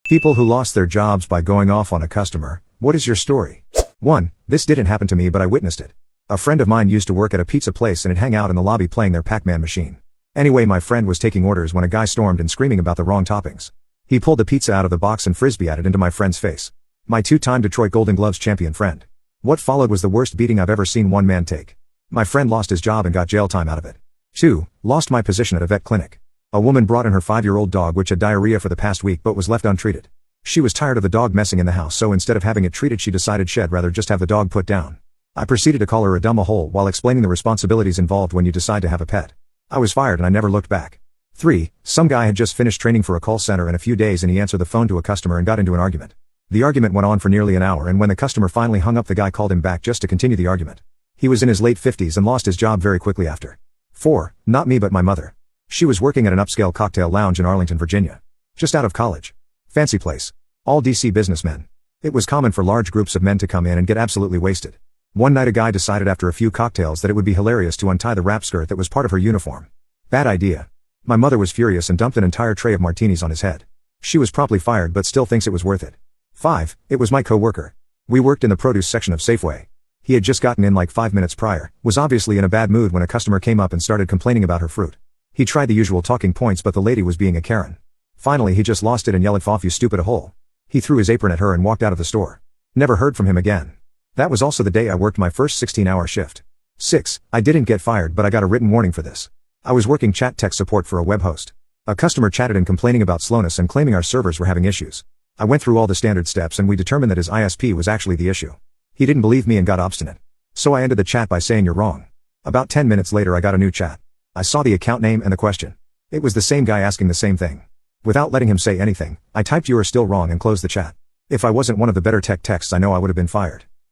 People who lost their jobs by going off on a customer. What is your story? 1. This didn't happen to me, but I witnessed it. A friend of mine used to work at a pizza place and would hang out in the lobby playing their Pac-Man machine. Anyway, my friend was taking orders when a guy stormed in screaming about the wrong toppings. He pulled the pizza out of the box and frisbeed it into my friend's face. My two-time Detroit Golden Gloves champion friend. What followed was the worst beating I've ever seen one man take. My friend lost his job and got jail time out of it. 2. Lost my position at a vet clinic. A woman brought in her 5-year-old dog which had diarrhea for the past week but was left untreated. She was tired of the dog messing in the house, so instead of having it treated she decided she'd rather just have the dog put down. I proceeded to call her a dumb hole while explaining the responsibilities involved when you decide to have a pet. I was fired and I never looked back. 3. Some guy had just finished training for a call center in a few days and he answered the phone to a customer and got into an argument. The argument went on for nearly an hour, and when the customer finally hung up the guy called him back just to continue the argument. He was in his late 50s and lost his job very quickly after. 4. Not me but my mother. She was working at an upscale cocktail lounge in Arlington, Virginia. Just out of college. Fancy place. All DC businessmen. It was common for large groups of men to come in and get absolutely wasted. One night a guy decided after a few cocktails that it would be hilarious to untie the wrap skirt that was part of her uniform. Bad idea. My mother was furious and dumped an entire tray of martinis on his head. She was promptly fired but still thinks it was worth it. 5. It was my co-worker. We worked in the produce section of Safeway. He had just gotten in like 5 minutes prior, was obviously in a bad mood when a customer came up and started complaining about her fruit. He tried the usual talking points but the lady was being a Karen. Finally he just lost it and yelled, "Off you stupid hole." He threw his apron at her and walked out of the store. Never heard from him again. That was also the day I worked my first 16-hour shift. 6. I didn't get fired but I got a written warning for this. I was working chat tech support for a web host. A customer chatted in complaining about slowness and claiming our servers were having issues. I went through all the standard steps and we determined that his ISP was actually the issue. He didn't believe me and got obstinate. So I ended the chat by saying, "You're wrong." About 10 minutes later I got a new chat. I saw the account name and the question. It was the same guy asking the same thing. Without letting him say anything, I typed "You are still wrong" and closed the chat. If I wasn't one of the better tech texts I know I would have been fired.